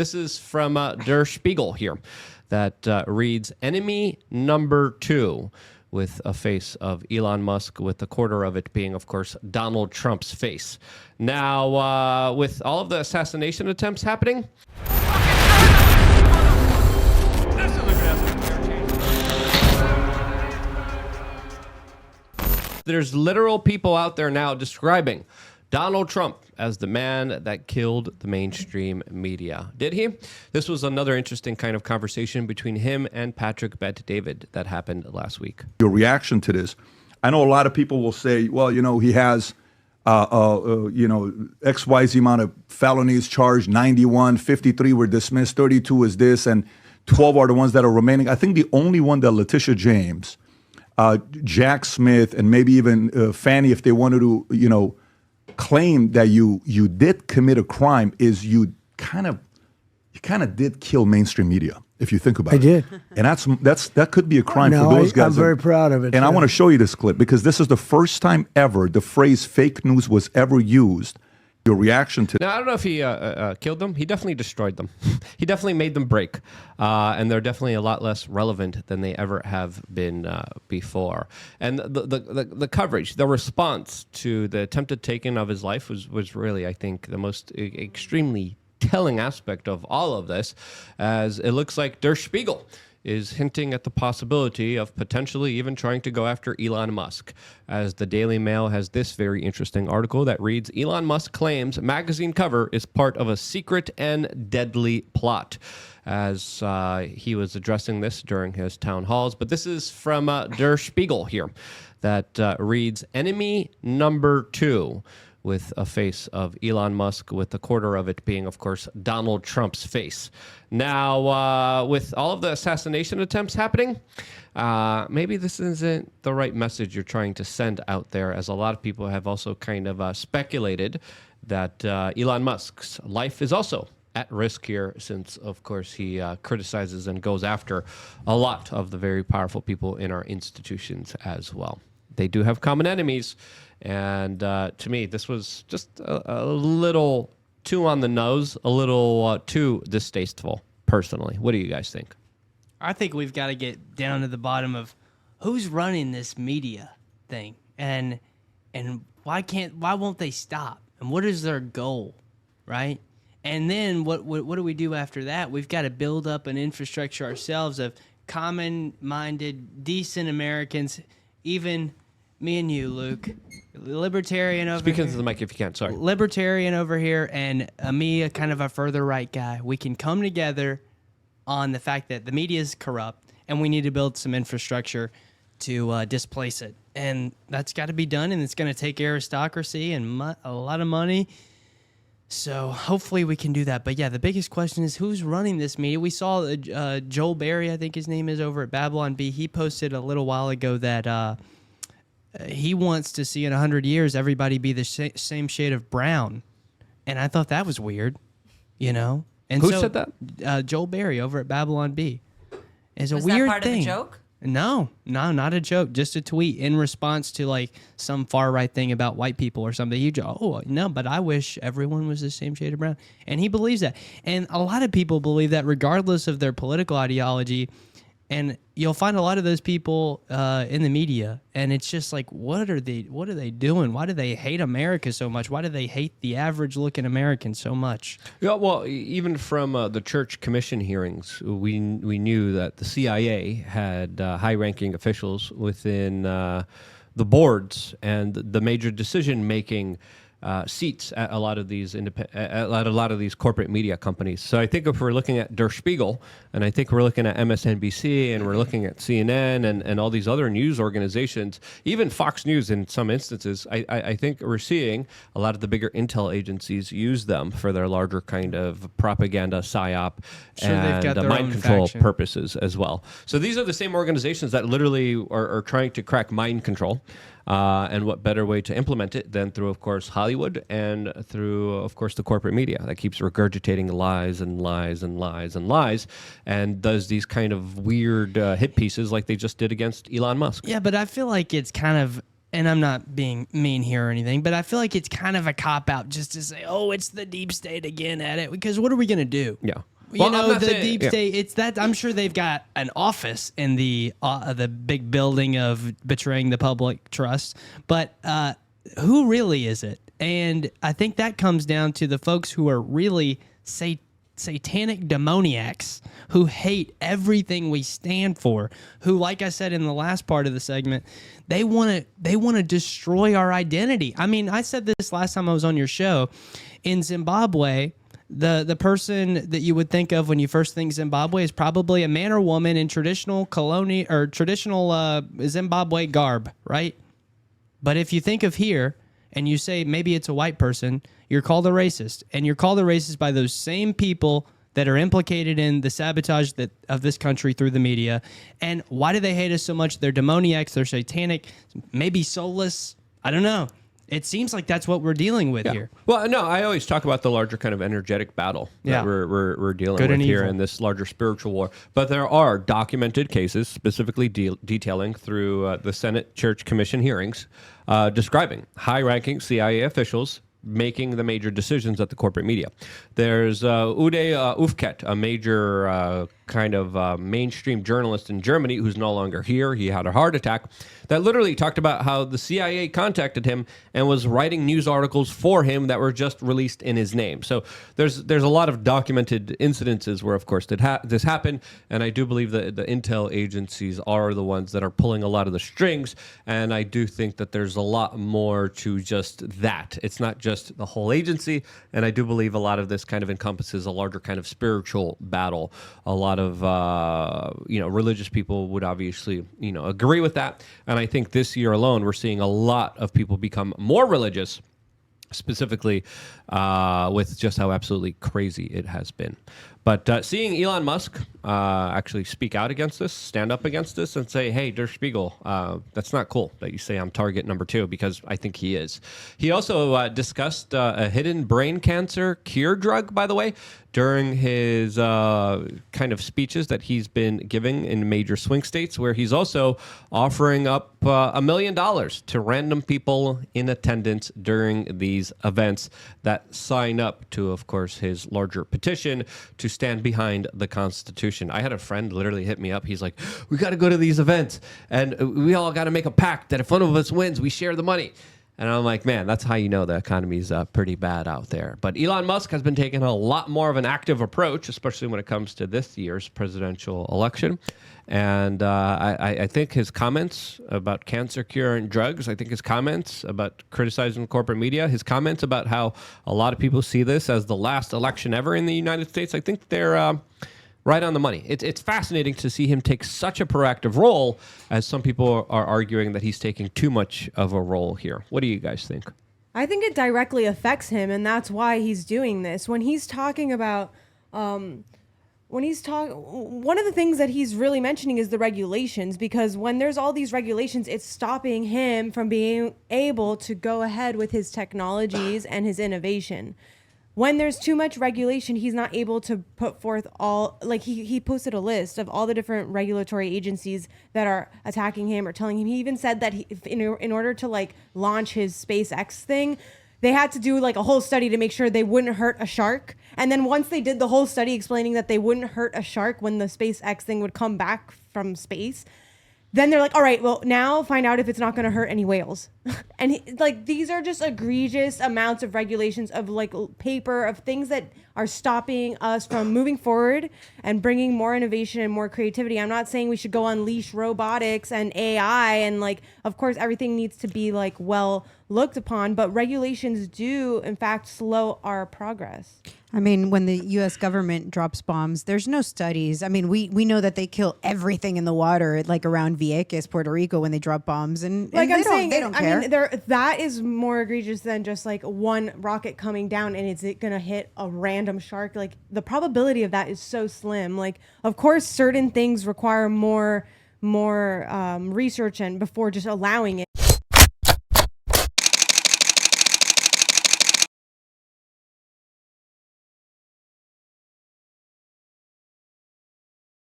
This is from Der Spiegel here that reads, Enemy Number 2, with a face of Elon Musk, with a quarter of it being, of course, Donald Trump's face. Now, with all of the assassination attempts happening... There's literal people out there now describing Donald Trump as the man that killed the mainstream media. Did he? This was another interesting kind of conversation between him and Patrick Bet-David that happened last week. Your reaction to this? I know a lot of people will say, well, you know, he has, XYZ amount of felonies charged, 91, 53 were dismissed, 32 is this, and 12 are the ones that are remaining. I think the only one that Letitia James, Jack Smith, and maybe even Fannie, if they wanted to, claim that you did commit a crime, is you kind of did kill mainstream media. If you think about it, I did, and that could be a crime for those guys. I'm very proud of it. And I want to show you this clip because this is the first time ever the phrase "fake news" was ever used. Your reaction to now, I don't know if he killed them. He definitely destroyed them. He definitely made them break. And they're definitely a lot less relevant than they ever have been before. And the coverage, the response to the attempted taking of his life was really, I think, the most extremely telling aspect of all of this, as it looks like Der Spiegel is hinting at the possibility of potentially even trying to go after Elon Musk, as the Daily Mail has this very interesting article that reads, Elon Musk claims magazine cover is part of a secret and deadly plot, as he was addressing this during his town halls. But this is from Der Spiegel here that reads, Enemy Number 2, with a face of Elon Musk, with a quarter of it being, of course, Donald Trump's face. Now, with all of the assassination attempts happening, maybe this isn't the right message you're trying to send out there, as a lot of people have also kind of speculated that Elon Musk's life is also at risk here, since, of course, he criticizes and goes after a lot of the very powerful people in our institutions as well. They do have common enemies. And to me, this was just a little too on the nose, a little too distasteful, personally. What do you guys think? I think we've got to get down to the bottom of who's running this media thing, and why won't they stop? And what is their goal, right? And then what do we do after that? We've got to build up an infrastructure ourselves of common-minded, decent Americans, even me and you, Luke, libertarian over here. Speak into the mic if you can, sorry. Libertarian over here, and me, a kind of a further right guy. We can come together on the fact that the media is corrupt, and we need to build some infrastructure to displace it. And that's got to be done, and it's going to take aristocracy and a lot of money. So hopefully we can do that. But yeah, the biggest question is who's running this media? We saw Joel Berry, I think his name is, over at Babylon Bee. He posted a little while ago that he wants to see in 100 years everybody be the same shade of brown. And I thought that was weird, And who said that? Joel Berry over at Babylon Bee. It's a Was weird that part thing. of a joke? No, not a joke. Just a tweet in response to like some far right thing about white people or something. But I wish everyone was the same shade of brown. And he believes that. And a lot of people believe that regardless of their political ideology. And you'll find a lot of those people in the media, and it's just like, what are they doing? Why do they hate America so much? Why do they hate the average-looking American so much? Yeah, well, even from the church commission hearings, we knew that the CIA had high-ranking officials within the boards and the major decision-making seats at a lot of these corporate media companies. So I think if we're looking at Der Spiegel, and I think we're looking at MSNBC, and we're looking at CNN and all these other news organizations, even Fox News in some instances, I think we're seeing a lot of the bigger intel agencies use them for their larger kind of propaganda, psyop, and mind control purposes as well. So these are the same organizations that literally are trying to crack mind control. And what better way to implement it than through, of course, Hollywood and through, of course, the corporate media that keeps regurgitating lies and lies and lies and lies and does these kind of weird hit pieces like they just did against Elon Musk. Yeah, but I feel like it's kind of and I'm not being mean here or anything, but I feel like it's kind of a cop-out just to say, oh, it's the deep state again at it, because what are we going to do? Yeah. You Well, I'm know, not the saying- deep yeah. state, it's that, I'm sure they've got an office in the big building of betraying the public trust, but who really is it? And I think that comes down to the folks who are really satanic demoniacs who hate everything we stand for, who, like I said in the last part of the segment, they want to destroy our identity. I mean, I said this last time I was on your show. In Zimbabwe, the person that you would think of when you first think Zimbabwe is probably a man or woman in traditional Zimbabwe garb, right? But if you think of here and you say maybe it's a white person, you're called a racist. And you're called a racist by those same people that are implicated in the sabotage of this country through the media. And why do they hate us so much? They're demoniacs, they're satanic, maybe soulless. I don't know. It seems like that's what we're dealing with here. Well, no, I always talk about the larger kind of energetic battle that we're dealing Good with and here evil. in this larger spiritual war. But there are documented cases, specifically detailing through the Senate Church Commission hearings, describing high-ranking CIA officials making the major decisions at the corporate media. There's Uday Ufket, a major kind of mainstream journalist in Germany who's no longer here. He had a heart attack, that literally talked about how the CIA contacted him and was writing news articles for him that were just released in his name. So there's a lot of documented incidences where, of course, this happened, and I do believe that the intel agencies are the ones that are pulling a lot of the strings, and I do think that there's a lot more to just that. It's not just the whole agency, and I do believe a lot of this kind of encompasses a larger kind of spiritual battle. A lot of religious people would obviously agree with that, and I think this year alone we're seeing a lot of people become more religious, specifically with just how absolutely crazy it has been. But seeing Elon Musk actually speak out against this, stand up against this, and say, hey, Der Spiegel, that's not cool that you say I'm target number 2, because I think he is. He also discussed a hidden brain cancer cure drug, by the way, during his kind of speeches that he's been giving in major swing states, where he's also offering up $1 million to random people in attendance during these events that sign up to, of course, his larger petition to stand behind the Constitution. I had a friend literally hit me up. He's like, we got to go to these events, and we all got to make a pact that if one of us wins, we share the money. And I'm like, man, that's how you know the economy's pretty bad out there. But Elon Musk has been taking a lot more of an active approach, especially when it comes to this year's presidential election. And I think his comments about cancer cure and drugs, I think his comments about criticizing corporate media, his comments about how a lot of people see this as the last election ever in the United States, I think they're right on the money. It's fascinating to see him take such a proactive role, as some people are arguing that he's taking too much of a role here. What do you guys think? I think it directly affects him, and that's why he's doing this. When he's talking about, one of the things that he's really mentioning is the regulations, because when there's all these regulations, it's stopping him from being able to go ahead with his technologies and his innovation. When there's too much regulation, he's not able to put forth he posted a list of all the different regulatory agencies that are attacking him or telling him. He even said that in order to launch his SpaceX thing, they had to do a whole study to make sure they wouldn't hurt a shark. And then once they did the whole study explaining that they wouldn't hurt a shark when the SpaceX thing would come back from space, then they're like, all right, well, now find out if it's not going to hurt any whales. And these are just egregious amounts of regulations of paper, of things that are stopping us from moving forward and bringing more innovation and more creativity. I'm not saying we should go unleash robotics and AI, and of course everything needs to be well looked upon, but regulations do in fact slow our progress. I mean, when the U.S. government drops bombs, there's no studies. I mean, we know that they kill everything in the water, around Vieques, Puerto Rico, when they drop bombs, and I'm saying, they don't care. I mean, that is more egregious than just one rocket coming down and it's going to hit a random shark. The probability of that is so slim. Of course, certain things require more research and before just allowing it.